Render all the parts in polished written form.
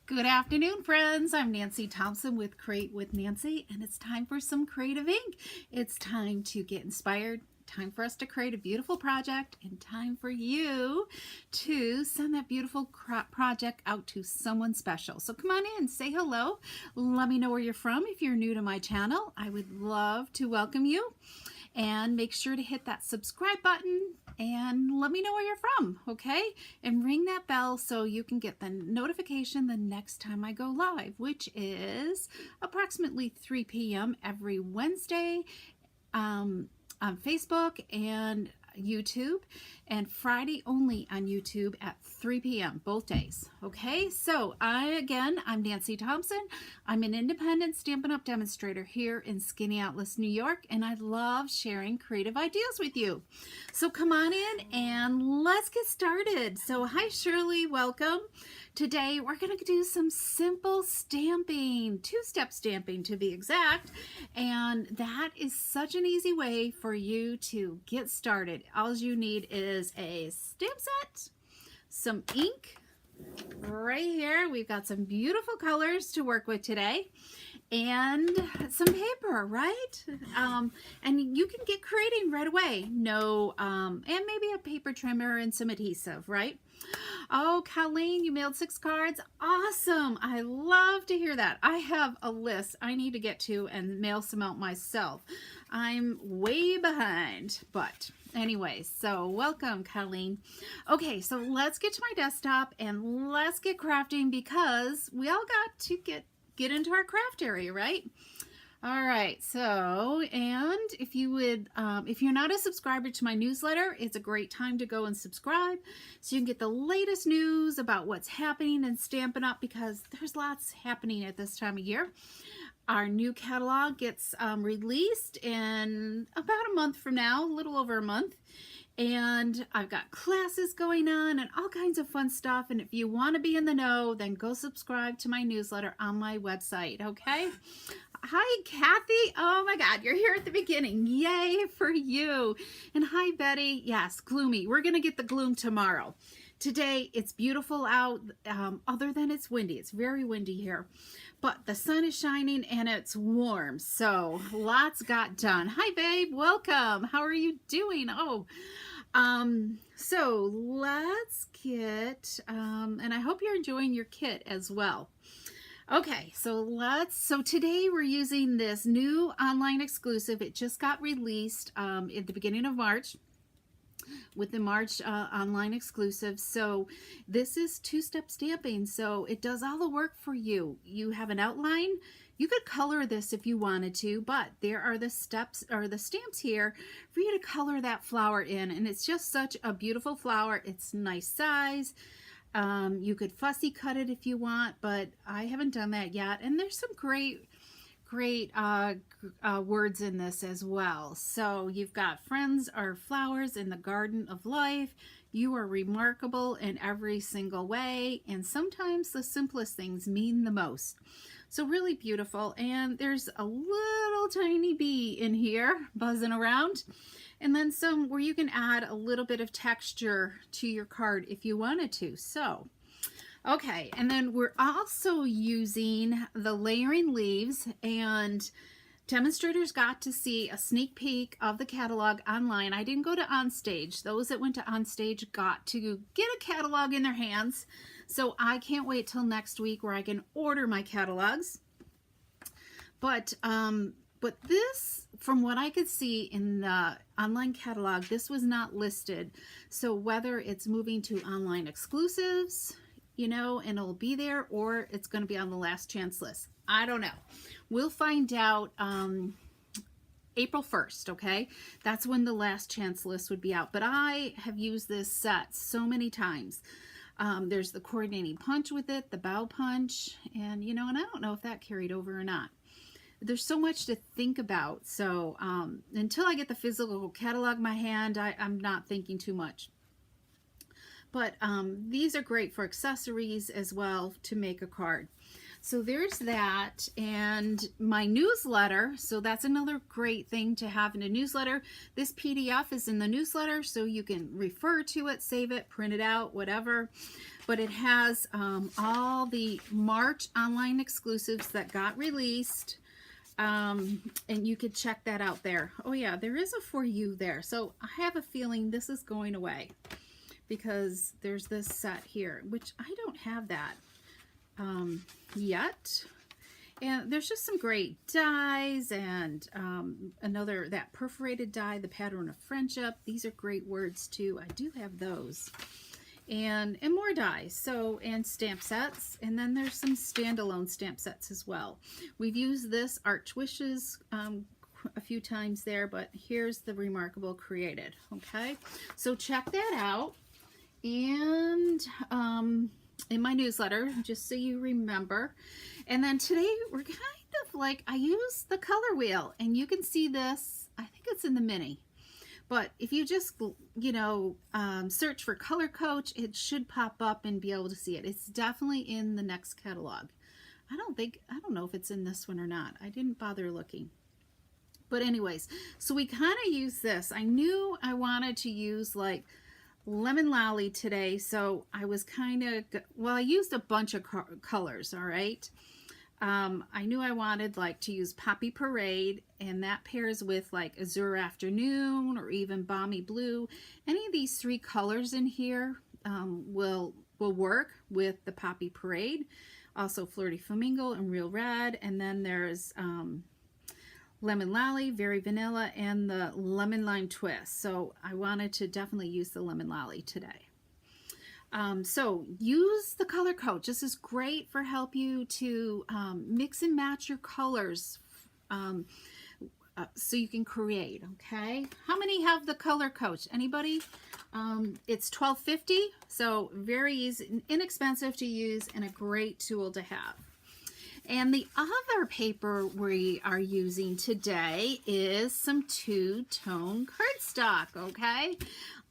Good afternoon, friends. I'm Nancy Thompson with Create with Nancy, and it's time for some creative ink. It's time to get inspired, time for us to create a beautiful project, and time for you to send that beautiful project out to someone special. So come on in, say hello. Let me know where you're from. If you're new to my channel, I would love to welcome you. And make sure to hit that subscribe button and let me know where you're from, okay? And ring that bell so you can get the notification the next time I go live, which is approximately 3 p.m. every Wednesday on Facebook and YouTube, and Friday only on YouTube at 3 p.m. both days. Okay, so I'm Nancy Thompson. I'm an independent Stampin' Up! Demonstrator here in Skaneateles, New York, and I love sharing creative ideas with you. So come on in and let's get started. So hi Shirley, welcome. Today we're going to do some simple stamping, two-step stamping to be exact, and that is such an easy way for you to get started. All you need is a stamp set, some ink. Right here we've got some beautiful colors to work with today, and some paper, right? And you can get creating right away. And maybe a paper trimmer and some adhesive, right? Oh, Colleen, you mailed 6 cards. Awesome. I love to hear that. I have a list I need to get to and mail some out myself. I'm way behind, but anyway, so welcome, Colleen. Okay, so let's get to my desktop and let's get crafting because we all got to get into our craft area, right? All right, so, and if you would, if you're not a subscriber to my newsletter, it's a great time to go and subscribe so you can get the latest news about what's happening in Stampin' Up! Because there's lots happening at this time of year. Our new catalog gets released in about a month from now, a little over a month. And I've got classes going on and all kinds of fun stuff. And if you want to be in the know, then go subscribe to my newsletter on my website, okay? Hi, Kathy. Oh my God, you're here at the beginning. Yay for you. And hi, Betty. Yes, gloomy. We're going to get the gloom tomorrow. Today, it's beautiful out, other than it's windy. It's very windy here. But the sun is shining and it's warm. So lots got done. Hi, babe. Welcome. How are you doing? So let's get, and I hope you're enjoying your kit as well. Okay, so today we're using this new online exclusive. It just got released at the beginning of March with the March online exclusive. So this is two-step stamping, so it does all the work for you. You have an outline. You could color this if you wanted to, but there are the steps or the stamps here for you to color that flower in, and it's just such a beautiful flower. It's nice size. You could fussy cut it if you want, but I haven't done that yet. And there's some great words in this as well. So you've got friends are flowers in the garden of life. You are remarkable in every single way. And sometimes the simplest things mean the most. So really beautiful. And there's a little tiny bee in here buzzing around. And then some where you can add a little bit of texture to your card if you wanted to. So, okay, and then we're also using the layering leaves, and demonstrators got to see a sneak peek of the catalog online. I didn't go to Onstage. Those that went to Onstage got to get a catalog in their hands. So I can't wait till next week where I can order my catalogs. But this, from what I could see in the online catalog, this was not listed. So whether it's moving to online exclusives, you know, and it'll be there, or it's going to be on the last chance list. I don't know. We'll find out April 1st, okay? That's when the last chance list would be out. But I have used this set so many times. There's the coordinating punch with it, the bow punch, and you know, and I don't know if that carried over or not. There's so much to think about. So until I get the physical catalog in my hand, I'm not thinking too much. But these are great for accessories as well to make a card. So there's that, and my newsletter. So that's another great thing to have in a newsletter. This PDF is in the newsletter, so you can refer to it, save it, print it out, whatever. But it has all the March online exclusives that got released. And you could check that out there. Oh yeah, there is a for you there. So I have a feeling this is going away because there's this set here, which I don't have that yet. And there's just some great dies and another, that perforated die, the pattern of friendship. These are great words too. I do have those. And more dies, so, and stamp sets, and then there's some standalone stamp sets as well. We've used this Arch Wishes a few times there, but here's the Remarkable Created. Okay, so check that out, and in my newsletter, just so you remember. And then today we're kind of like, I use the color wheel, and you can see this, I think it's in the mini. But if you just, you know, search for Color Coach, it should pop up and be able to see it. It's definitely in the next catalog. I don't know if it's in this one or not. I didn't bother looking. But anyways, so we kind of use this. I knew I wanted to use like Lemon Lolly today. So I was kind of, well, I used a bunch of colors, all right. I knew I wanted like to use Poppy Parade, and that pairs with like Azure Afternoon or even Balmy Blue. Any of these three colors in here will work with the Poppy Parade. Also Flirty Flamingo and Real Red, and then there's Lemon Lolly, Very Vanilla, and the Lemon Lime Twist. So I wanted to definitely use the Lemon Lolly today. So use the Color Coach. This is great for help you to mix and match your colors so you can create. Okay, how many have the Color Coach? Anybody? It's $12.50, so very easy, inexpensive to use, and a great tool to have. And the other paper we are using today is some two-tone cardstock, okay?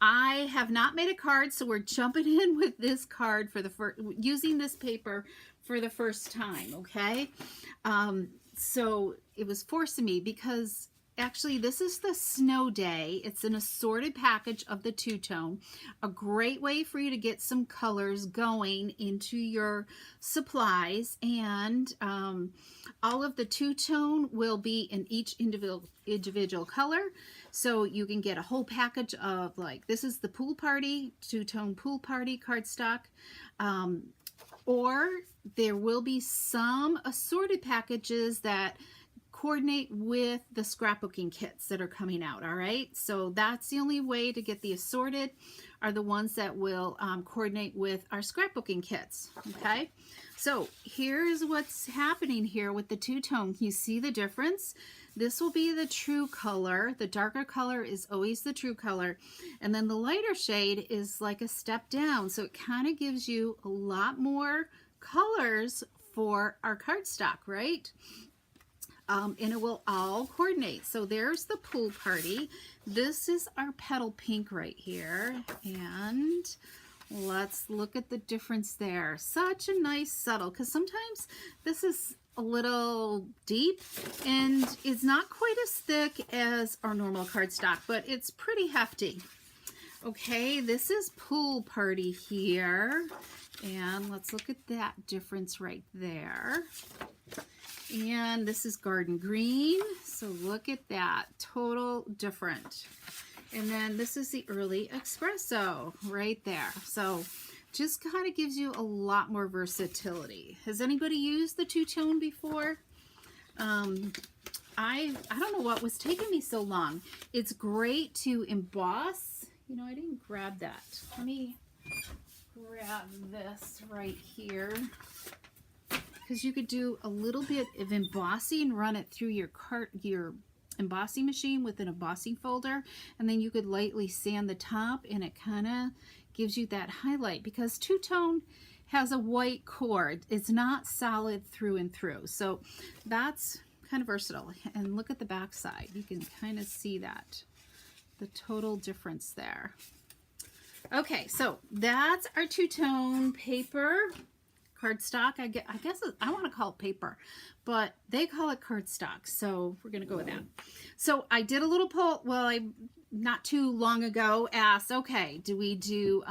I have not made a card, so we're jumping in with this card for the first, using this paper for the first time, okay? So it was forcing me because actually this is the Snow Day. It's an assorted package of the two-tone. A great way for you to get some colors going into your supplies, and all of the two-tone will be in each individual color. So you can get a whole package of, like, this is the Pool Party, two-tone Pool Party cardstock. Or there will be some assorted packages that coordinate with the scrapbooking kits that are coming out, all right? So that's the only way to get the assorted, are the ones that will coordinate with our scrapbooking kits, okay? So here's what's happening here with the two-tone. You see the difference? This will be the true color. The darker color is always the true color. And then the lighter shade is like a step down. So it kind of gives you a lot more colors for our cardstock, right? And it will all coordinate. So there's the Pool Party. This is our Petal Pink right here. And let's look at the difference there. Such a nice subtle, because sometimes this is a little deep and it's not quite as thick as our normal cardstock, but it's pretty hefty. Okay, this is Pool Party here. And let's look at that difference right there. And this is Garden Green. So look at that, total different. And then this is the Early Espresso right there. So just kind of gives you a lot more versatility. Has anybody used the two-tone before? I don't know what was taking me so long. It's great to emboss. You know, I didn't grab that. Let me grab this right here, because you could do a little bit of embossing, run it through your embossing machine with an embossing folder, and then you could lightly sand the top, and it kind of gives you that highlight, because two-tone has a white core. It's not solid through and through, so that's kind of versatile. And look at the back side. You can kind of see that, the total difference there. Okay, so that's our two-tone paper cardstock. I guess I want to call it paper, but they call it cardstock, so we're gonna go with that. So I did a little poll. Well, I not too long ago asked, okay, do we do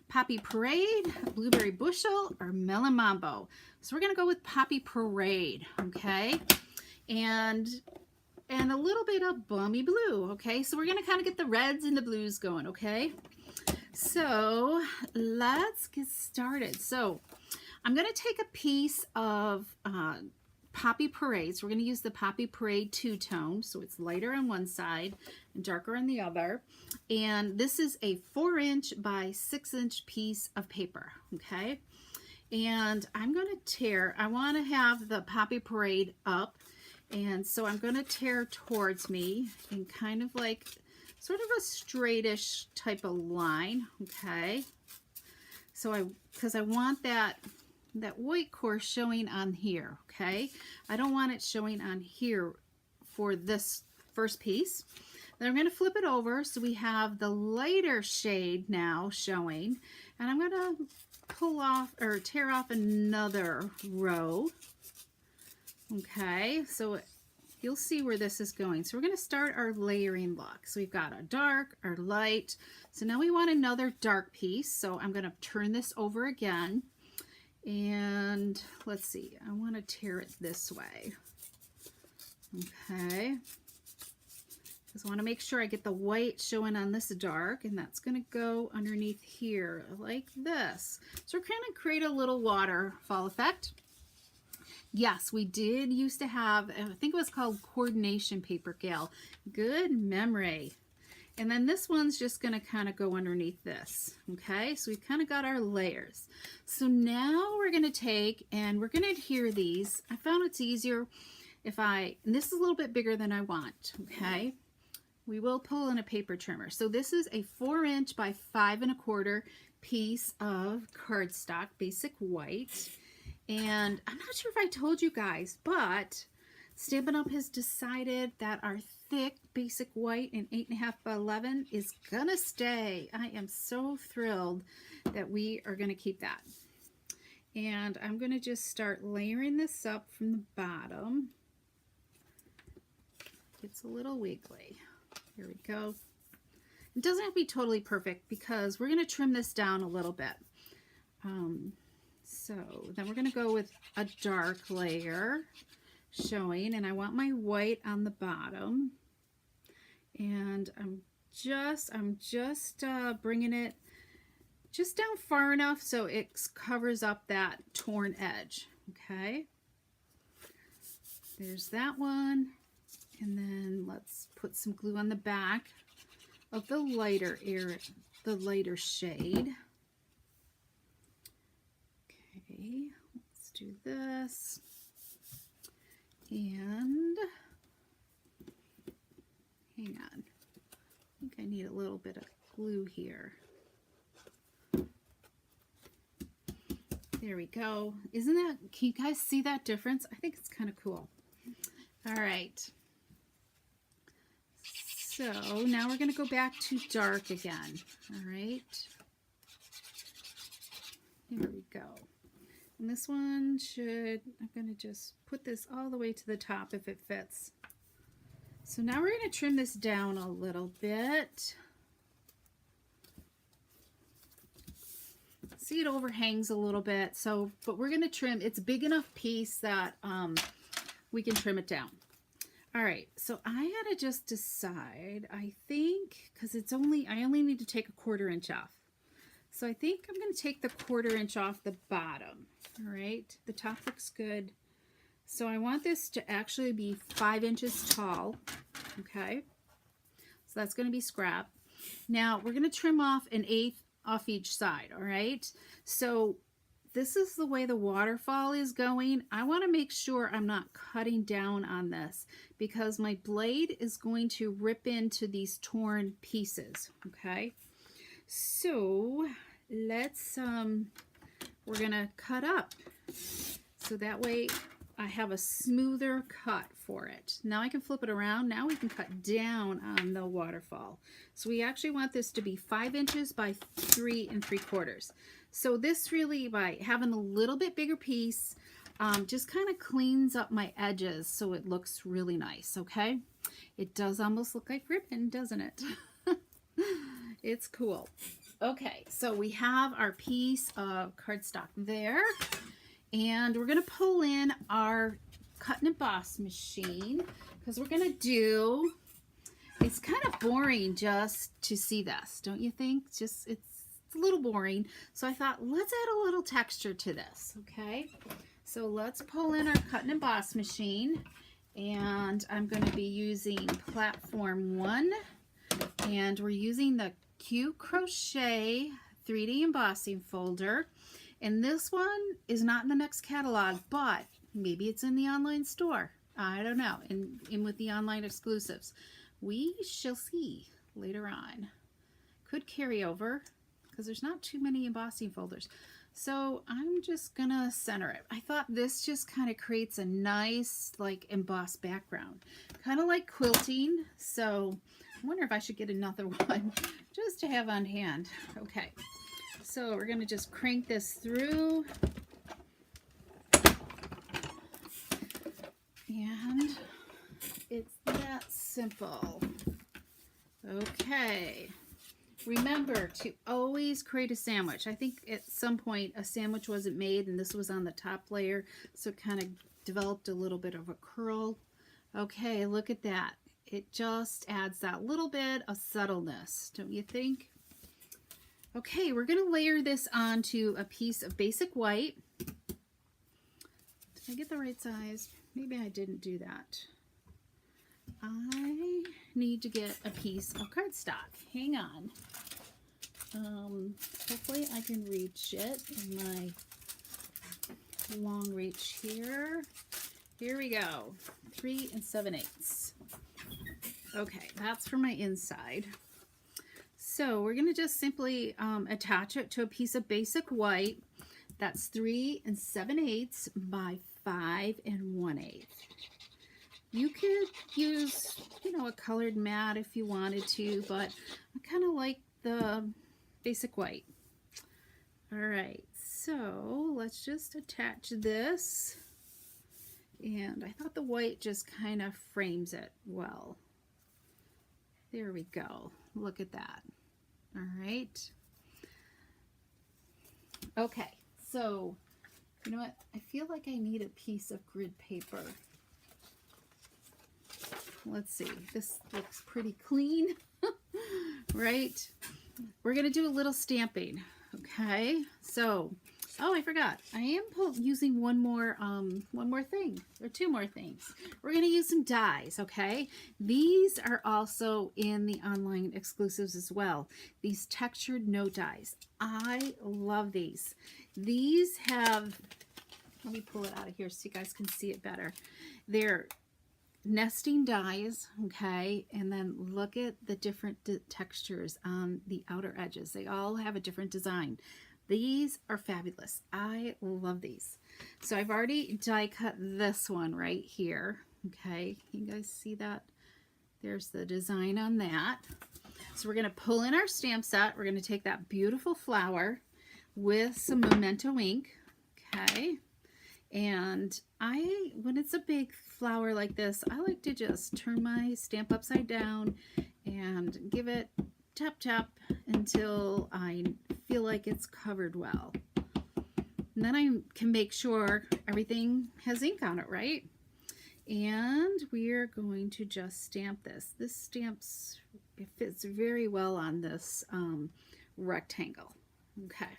Poppy Parade, Blueberry Bushel, or Melon Mambo? So we're gonna go with Poppy Parade, okay, and a little bit of Balmy Blue, okay. So we're gonna kind of get the reds and the blues going, okay. So let's get started. So I'm going to take a piece of Poppy Parade. So we're going to use the Poppy Parade two-tone. So it's lighter on one side and darker on the other. And this is a 4-inch by 6-inch piece of paper, okay? And I'm going to tear, I want to have the Poppy Parade up. And so I'm going to tear towards me and kind of like sort of a straightish type of line, okay? So because I want that white core showing on here, okay? I don't want it showing on here for this first piece. Then I'm going to flip it over so we have the lighter shade now showing, and I'm going to pull off or tear off another row, okay? So you'll see where this is going. So we're going to start our layering look. So we've got our dark, our light. So now we want another dark piece. So I'm going to turn this over again. And let's see, I want to tear it this way. Okay. Because I want to make sure I get the white showing on this dark, and that's going to go underneath here like this. So we're going to create a little waterfall effect. Yes, we did used to have, I think it was called coordination paper, Gail. Good memory. And then this one's just going to kind of go underneath this. Okay, so we've kind of got our layers. So now we're going to take and we're going to adhere these. I found it's easier if and this is a little bit bigger than I want. Okay, we will pull in a paper trimmer. So this is a 4-inch by 5 1/4 piece of cardstock, basic white. And I'm not sure if I told you guys, but Stampin' Up! Has decided that our thick basic white in 8.5 by 11 is gonna stay. I am so thrilled that we are gonna keep that. And I'm gonna just start layering this up from the bottom. It's a little wiggly. Here we go. It doesn't have to be totally perfect because we're gonna trim this down a little bit. So then we're going to go with a dark layer showing, and I want my white on the bottom. And I'm just bringing it just down far enough so it covers up that torn edge. Okay. There's that one. And then let's put some glue on the back of the lighter area, the lighter shade. Okay, let's do this, and hang on, I think I need a little bit of glue here. There we go. Isn't that, can you guys see that difference? I think it's kind of cool. All right, so now we're going to go back to dark again. All right, here we go. And this one I'm going to just put this all the way to the top if it fits. So now we're going to trim this down a little bit. See, it overhangs a little bit. So, but we're going to trim. It's a big enough piece that we can trim it down. All right. So I had to just decide, I think, because I only need to take a 1/4 inch off. So I think I'm going to take the 1/4 inch off the bottom. All right, the top looks good. So I want this to actually be 5 inches tall. Okay, so that's going to be scrap. Now we're going to trim off 1/8 off each side. All right, so this is the way the waterfall is going. I want to make sure I'm not cutting down on this because my blade is going to rip into these torn pieces. Okay, so let's we're gonna cut up so that way I have a smoother cut for it. Now I can flip it around. Now we can cut down on the waterfall. So we actually want this to be 5 inches by 3 3/4. So this really, by having a little bit bigger piece, just kind of cleans up my edges so it looks really nice, okay? It does almost look like ribbon, doesn't it? It's cool. Okay, so we have our piece of cardstock there, and we're going to pull in our cut and emboss machine because we're going to do, it's kind of boring just to see this, don't you think? It's a little boring, so I thought let's add a little texture to this, okay? So let's pull in our cut and emboss machine, and I'm going to be using platform 1, and we're using the Cute Crochet 3D embossing folder, and this one is not in the next catalog, but maybe it's in the online store. I don't know, in with the online exclusives. We shall see later on. Could carry over because there's not too many embossing folders. So I'm just gonna center it. I thought this just kind of creates a nice like embossed background, kind of like quilting. So I wonder if I should get another one just to have on hand. Okay, so we're gonna just crank this through, and it's that simple. Okay. Remember to always create a sandwich. I think at some point a sandwich wasn't made and this was on the top layer, so it kind of developed a little bit of a curl. Okay, look at that. It just adds that little bit of subtleness, don't you think? Okay, we're going to layer this onto a piece of basic white. Did I get the right size? Maybe I didn't do that. I need to get a piece of cardstock. Hang on. Hopefully I can reach it in my long reach here. Here we go. 3 7/8. Okay, that's for my inside. So we're going to just simply attach it to a piece of basic white. That's 3 7/8 by 5 1/8. You could use, you know, a colored mat if you wanted to, but I kind of like the basic white. All right, so let's just attach this. And I thought the white just kind of frames it well. There we go. Look at that. All right. Okay, so you know what? I feel like I need a piece of grid paper. Let's see, this looks pretty clean, right? We're gonna do a little stamping, okay? So, oh, I forgot. I am using one more thing, or 2 more things. We're gonna use some dies, okay? These are also in the online exclusives as well. These textured note dies. I love these. These have, let me pull it out of here so you guys can see it better. They're nesting dies, okay, and then look at the different textures on the outer edges. They all have a different design. These are fabulous. I love these. So I've already die cut this one right here, okay. You guys see that? There's the design on that. So we're going to pull in our stamp set. We're going to take that beautiful flower with some Memento ink, okay. And when it's a big flower like this, I like to just turn my stamp upside down and give it tap tap until I feel like it's covered well. And then I can make sure everything has ink on it, right? And we're going to just stamp this. This stamps, it fits very well on this rectangle. Okay,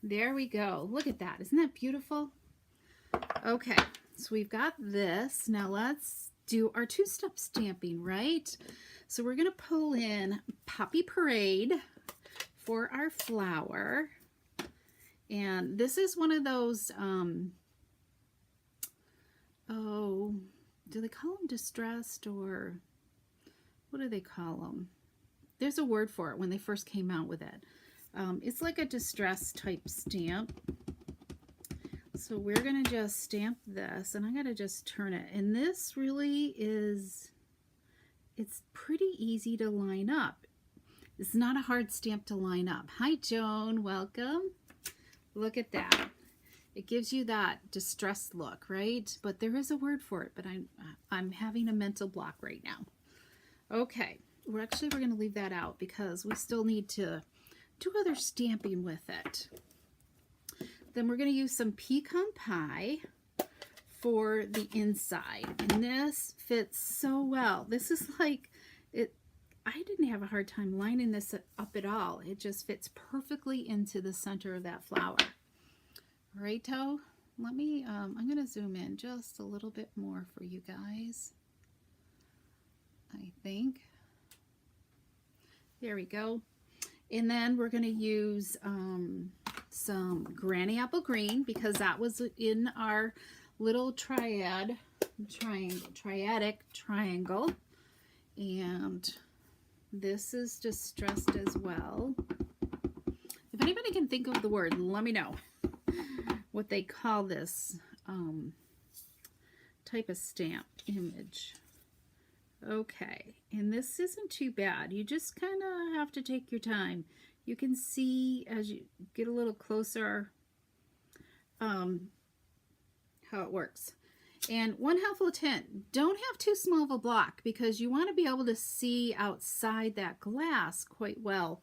there we go. Look at that. Isn't that beautiful? Okay, so we've got this. Now let's do our 2-step stamping, right? So we're going to pull in Poppy Parade for our flower. And this is one of those, oh, do they call them distressed, or what do they call them? There's a word for it when they first came out with it. It's like a distress type stamp. So we're going to just stamp this, and I'm going to just turn it. And this really is, it's pretty easy to line up. It's not a hard stamp to line up. Hi, Joan. Welcome. Look at that. It gives you that distressed look, right? But there is a word for it, but I'm having a mental block right now. Okay. We're going to leave that out because we still need to do other stamping with it. Then we're going to use some pecan pie for the inside. And this fits so well. This is like, I didn't have a hard time lining this up at all. It just fits perfectly into the center of that flower. Righto. Let me, I'm going to zoom in just a little bit more for you guys. I think. There we go. And then we're going to use some Granny Apple Green because that was in our little triadic triangle. And this is distressed as well. If anybody can think of the word, let me know what they call this type of stamp image. Okay, and this isn't too bad. You just kind of have to take your time. You can see as you get a little closer how it works. And one helpful tip, don't have too small of a block because you want to be able to see outside that glass quite well.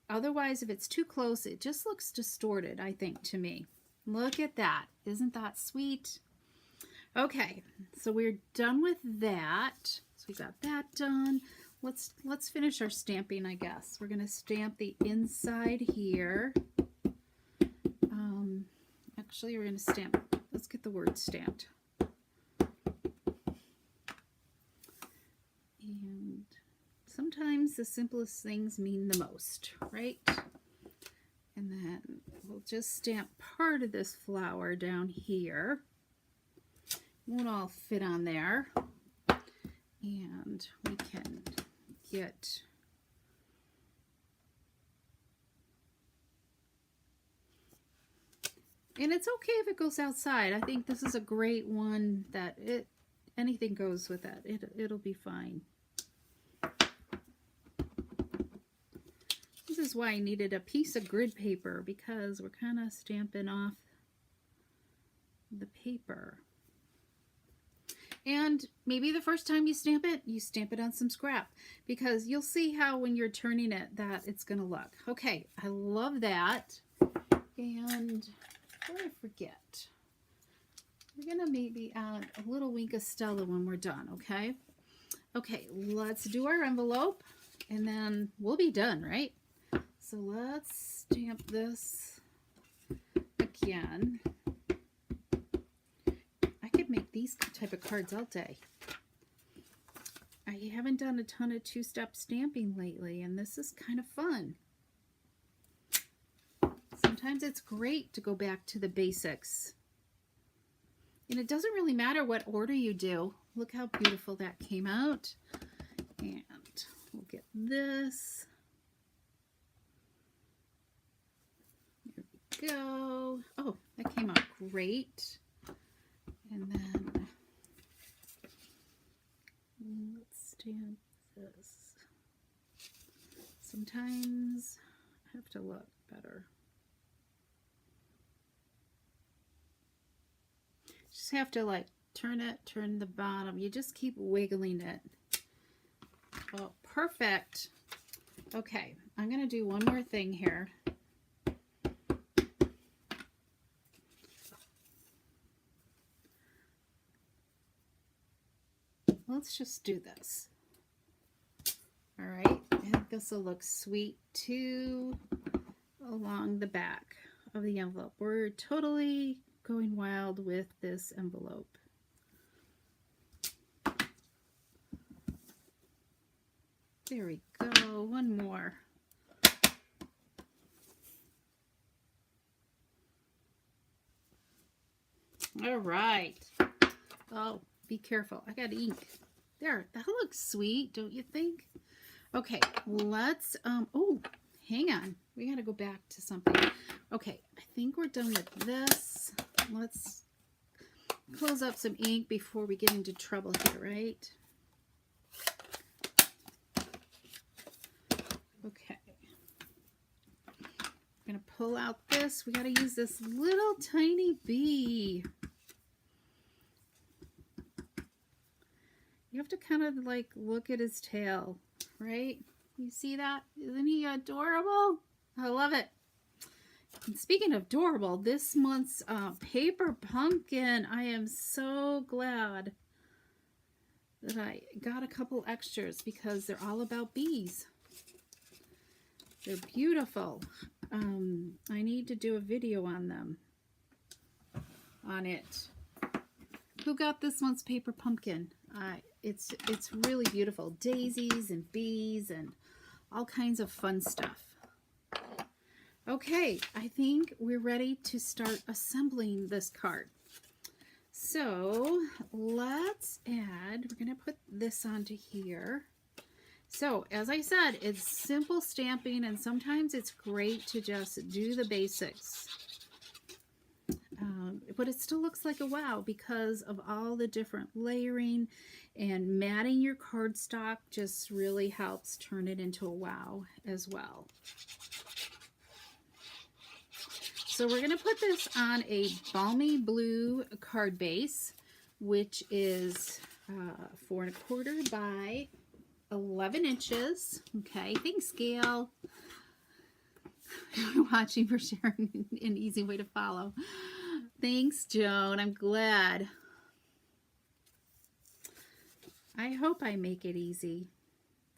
Otherwise, if it's too close, it just looks distorted, I think, to me. Look at that. Isn't that sweet? Okay, so we're done with that. So we got that done. Let's finish our stamping, I guess. We're going to stamp the inside here. Actually, we're going to stamp. Let's get the word stamped. And sometimes the simplest things mean the most, right? And then we'll just stamp part of this flower down here. Won't all fit on there. And we can get and it's okay if it goes outside. I think this is a great one that anything goes with it. It'll be fine. This is why I needed a piece of grid paper because we're kind of stamping off the paper. And maybe the first time you stamp it on some scrap because you'll see how when you're turning it that it's going to look. Okay, I love that. And before I forget, we're going to maybe add a little Wink of Stella when we're done, okay? Okay, let's do our envelope and then we'll be done, right? So let's stamp this again. Make these type of cards all day. I haven't done a ton of two-step stamping lately, and this is kind of fun. Sometimes it's great to go back to the basics. And it doesn't really matter what order you do. Look how beautiful that came out. And we'll get this. There we go. Oh, that came out great. And then let's stamp this. Sometimes I have to look better. Just have to like turn the bottom. You just keep wiggling it. Oh, perfect. Okay, I'm going to do one more thing here. Let's just do this. All right, and this will look sweet too along the back of the envelope. We're totally going wild with this envelope. There we go, one more. All right. Oh, be careful. I got ink. There, that looks sweet, don't you think? Okay, let's, oh, hang on. We got to go back to something. Okay, I think we're done with this. let's close up some ink before we get into trouble here, right? Okay. I'm going to pull out this. We got to use this little tiny bee. You have to kind of like look at his tail, right? You see that? Isn't he adorable? I love it. And speaking of adorable, this month's paper pumpkin, I am so glad that I got a couple extras because they're all about bees. They're beautiful. I need to do a video on them, on it. Who got this month's paper pumpkin? It's really beautiful. Daisies and bees and all kinds of fun stuff. Okay, I think we're ready to start assembling this card. So let's add, we're going to put this onto here. So as I said, it's simple stamping, and sometimes it's great to just do the basics. But it still looks like a wow because of all the different layering, and matting your cardstock just really helps turn it into a wow as well. So we're going to put this on a balmy blue card base, which is 4 1/4 by 11 inches. Okay, thanks, Gail. You're watching for sharing an easy way to follow. Thanks, Joan. I'm glad. I hope I make it easy.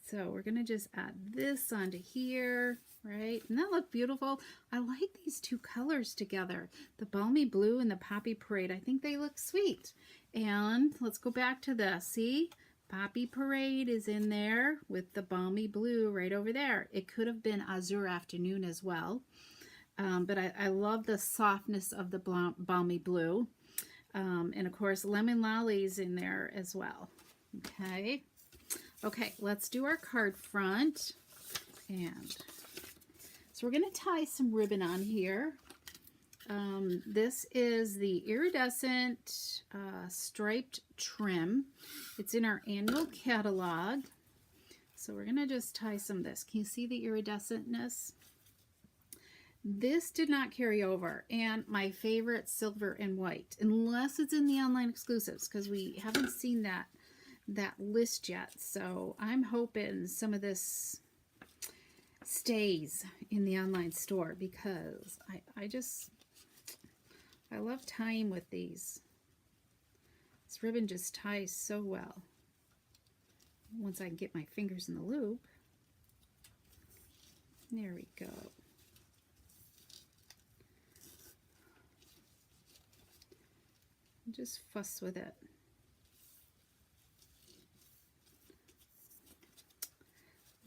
So we're going to just add this onto here, right? And that look beautiful. I like these two colors together, the balmy blue and the poppy parade. I think they look sweet. And let's go back to this. See? Poppy parade is in there with the balmy blue right over there. It could have been azure afternoon as well. But I love the softness of the balmy blue. And of course, lemon lollies in there as well. Okay. Okay, let's do our card front. And so we're going to tie some ribbon on here. This is the iridescent striped trim. It's in our annual catalog. So we're going to just tie some of this. Can you see the iridescentness? This did not carry over, and my favorite silver and white, unless it's in the online exclusives, because we haven't seen that list yet. So I'm hoping some of this stays in the online store, because I love tying with these. This ribbon just ties so well once I get my fingers in the loop. There we go. Just fuss with it.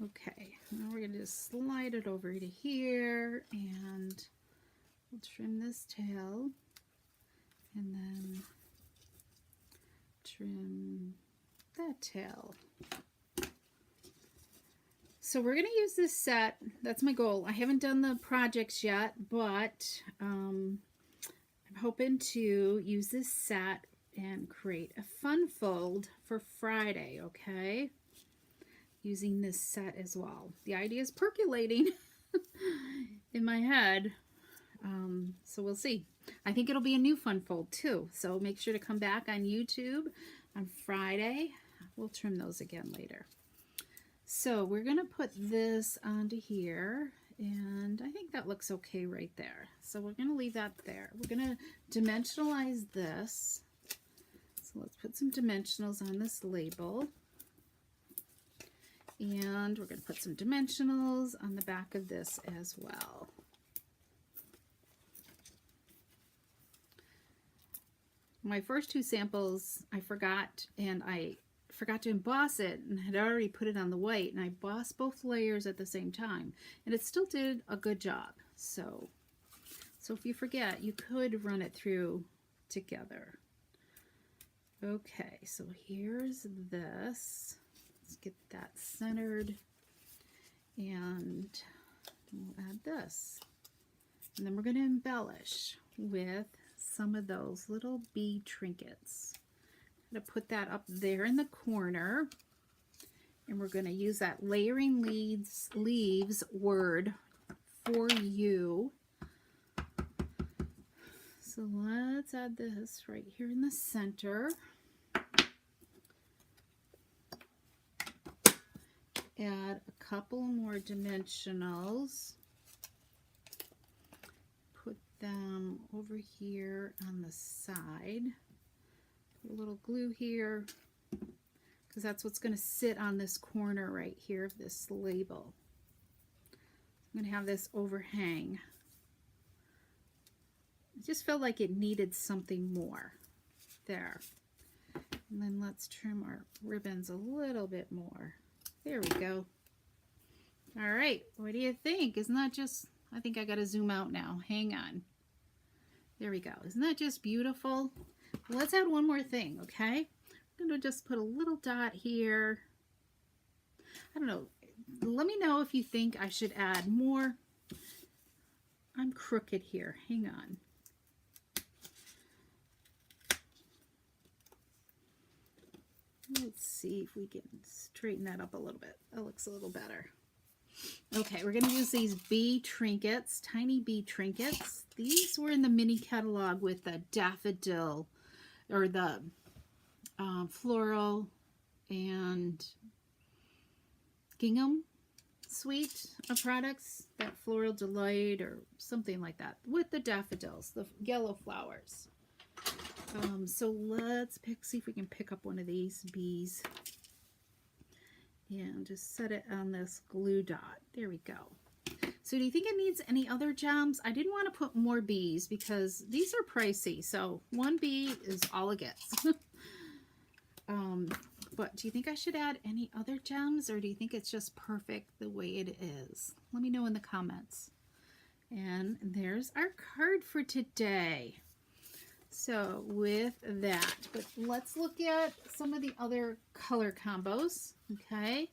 Okay, now we're going to just slide it over to here, and we'll trim this tail, and then trim that tail. So we're going to use this set. That's my goal. I haven't done the projects yet, but I'm hoping to use this set and create a fun fold for Friday, okay? Using this set as well. The idea is percolating in my head, so we'll see. I think it'll be a new fun fold too, so make sure to come back on YouTube on Friday. We'll trim those again later. So we're going to put this onto here, and I think that looks okay right there. So we're going to leave that there. We're going to dimensionalize this. So let's put some dimensionals on this label. And we're going to put some dimensionals on the back of this as well. My first two samples I forgot, and I forgot to emboss it, and had already put it on the white, and I embossed both layers at the same time, and it still did a good job. So if you forget, you could run it through together. Okay, so here's this. Let's get that centered, and we'll add this. And then we're going to embellish with some of those little bee trinkets. I'm going to put that up there in the corner. And we're going to use that layering leaves word for you. So let's add this right here in the center. Add a couple more dimensionals. Put them over here on the side. Put a little glue here, because that's what's going to sit on this corner right here of this label. I'm going to have this overhang. I just felt like it needed something more there. And then let's trim our ribbons a little bit more. There we go. All right, what do you think? Isn't that just, I think I got to zoom out now. Hang on. There we go. Isn't that just beautiful? Let's add one more thing, okay? I'm going to just put a little dot here. I don't know. Let me know if you think I should add more. I'm crooked here. Hang on. Let's see if we can straighten that up a little bit. That looks a little better. Okay, we're going to use these bee trinkets, tiny bee trinkets. These were in the mini catalog with the daffodil, or the floral and gingham suite of products, that Floral Delight or something like that, with the daffodils, the yellow flowers. So let's see if we can pick up one of these bees and just set it on this glue dot. There we go. So do you think it needs any other gems? I didn't want to put more bees because these are pricey. So one bee is all it gets. But do you think I should add any other gems, or do you think it's just perfect the way it is? Let me know in the comments. And there's our card for today. So with that, but let's look at some of the other color combos, okay,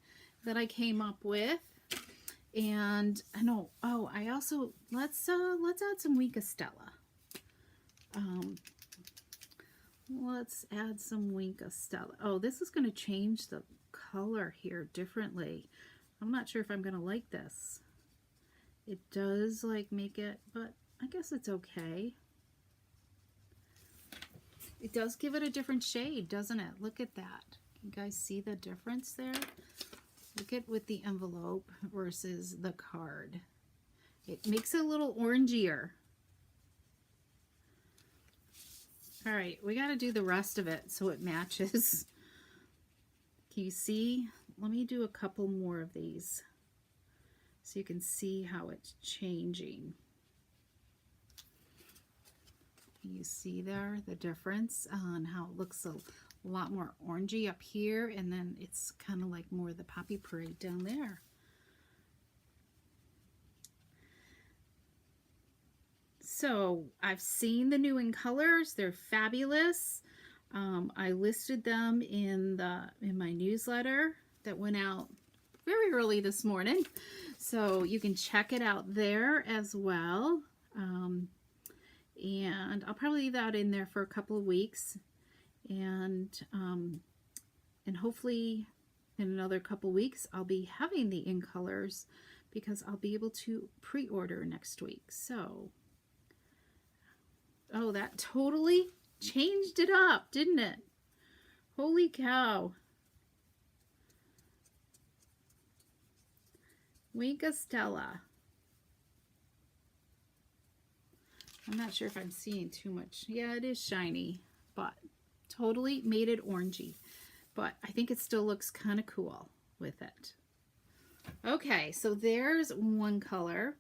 that I came up with. And I know, oh, I also, let's add some Wink of Stella. Let's add some Wink of Stella. Oh, this is going to change the color here differently. I'm not sure if I'm going to like this. It does like make it, but I guess it's okay. It does give it a different shade, doesn't it? Look at that. Can you guys see the difference there? Look at with the envelope versus the card. It makes it a little orangier. All right, we got to do the rest of it so it matches. Can you see? Let me do a couple more of these so you can see how it's changing. Can you see there the difference on how it looks a lot more orangey up here, and then it's kind of like more the Poppy Parade down there. So I've seen the new in colors. They're fabulous. I listed them in my newsletter that went out very early this morning, so you can check it out there as well. And I'll probably leave that in there for a couple of weeks, and hopefully in another couple weeks I'll be having the in colors, because I'll be able to pre-order next week. So, oh, that totally changed it up, didn't it? Holy cow. Wink of Stella. I'm not sure if I'm seeing too much. Yeah, it is shiny, but totally made it orangey. But I think it still looks kind of cool with it. Okay, so there's one color.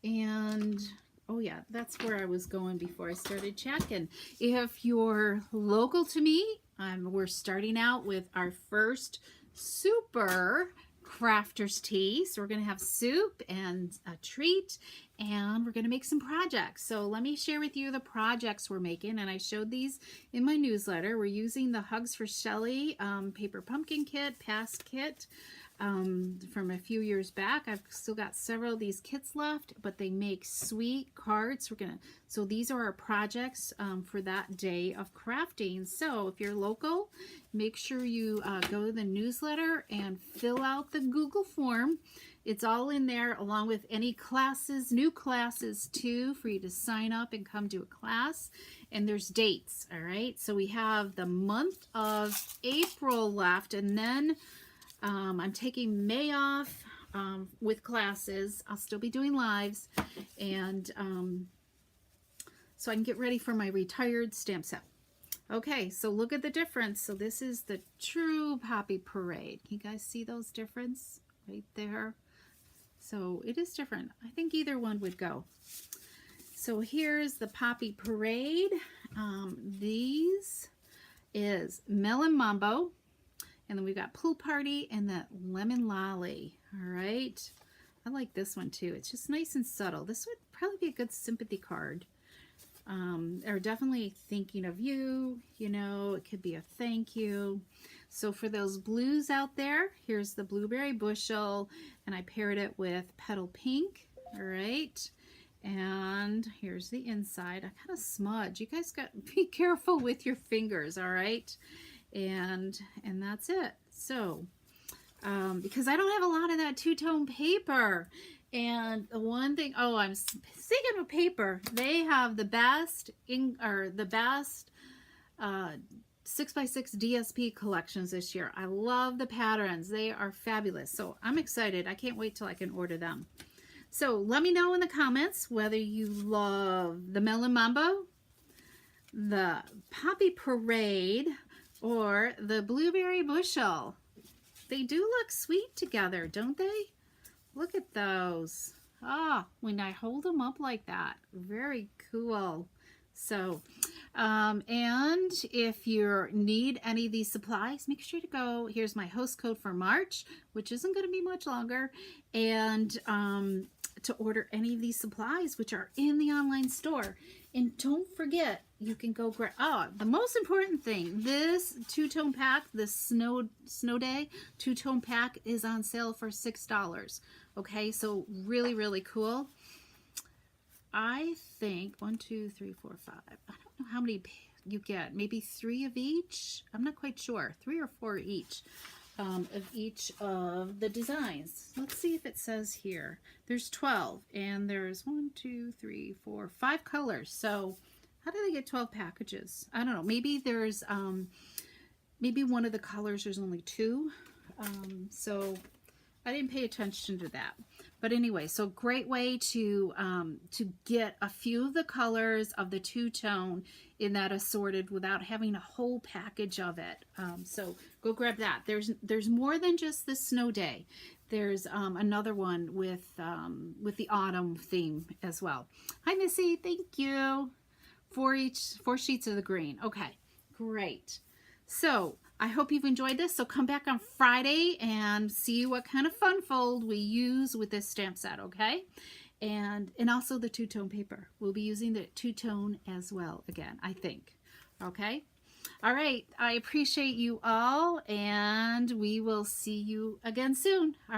And, oh yeah, that's where I was going before I started checking. If you're local to me, we're starting out with our first super crafter's tea. So we're going to have soup and a treat, and we're going to make some projects. So let me share with you the projects we're making, and I showed these in my newsletter. We're using the Hugs for Shelly paper pumpkin kit, pass kit. from a few years back. I've still got several of these kits left, but they make sweet cards. So these are our projects for that day of crafting. So if you're local, make sure you go to the newsletter and fill out the Google form. It's all in there, along with any classes, new classes too, for you to sign up and come to a class. And there's dates, all right? So we have the month of April left, and then I'm taking May off with classes. I'll still be doing lives, and so I can get ready for my retired stamp set. Okay, so look at the difference. So this is the true Poppy Parade. Can you guys see those difference right there? So it is different. I think either one would go. So here's the Poppy Parade. These is Melon Mambo. And then we've got Pool Party and the Lemon Lolly. All right. I like this one too. It's just nice and subtle. This would probably be a good sympathy card. Or definitely thinking of you. You know, it could be a thank you. So for those blues out there, here's the Blueberry Bushel. And I paired it with Petal Pink. All right. And here's the inside. I kind of smudge. You guys got to be careful with your fingers. All right. And that's it. So because I don't have a lot of that two-tone paper, and the one thing, oh, I'm speaking of paper, they have the best 6x6 DSP collections this year. I love the patterns. They are fabulous. So I'm excited. I can't wait till I can order them. So let me know in the comments whether you love the Melon Mambo, the Poppy Parade, or the Blueberry Bushel. They do look sweet together, don't they? Look at those. Ah, when I hold them up like that, very cool. So, and if you need any of these supplies, make sure to go. Here's my host code for March, which isn't going to be much longer, and to order any of these supplies, which are in the online store. And don't forget, you can go grab, the most important thing, this two-tone pack, this snow day two-tone pack is on sale for $6. Okay, so really, really cool. I think 1, 2, 3, 4, 5. I don't know how many you get. Maybe 3 of each. I'm not quite sure. 3 or 4 each. Of each of the designs. Let's see if it says here. There's 12, and there's 1, 2, 3, 4, 5 colors. So how do they get 12 packages? I don't know. Maybe there's maybe one of the colors there's only 2. So I didn't pay attention to that. But anyway, so great way to get a few of the colors of the two-tone in that assorted without having a whole package of it. So go grab that. There's more than just the snow day. There's another one with the autumn theme as well. Hi, Missy. Thank you. 4 sheets of the green. Okay, great. So I hope you've enjoyed this. So come back on Friday and see what kind of fun fold we use with this stamp set, okay? And also the two-tone paper. We'll be using the two-tone as well again, I think. Okay? All right. I appreciate you all, and we will see you again soon. All right.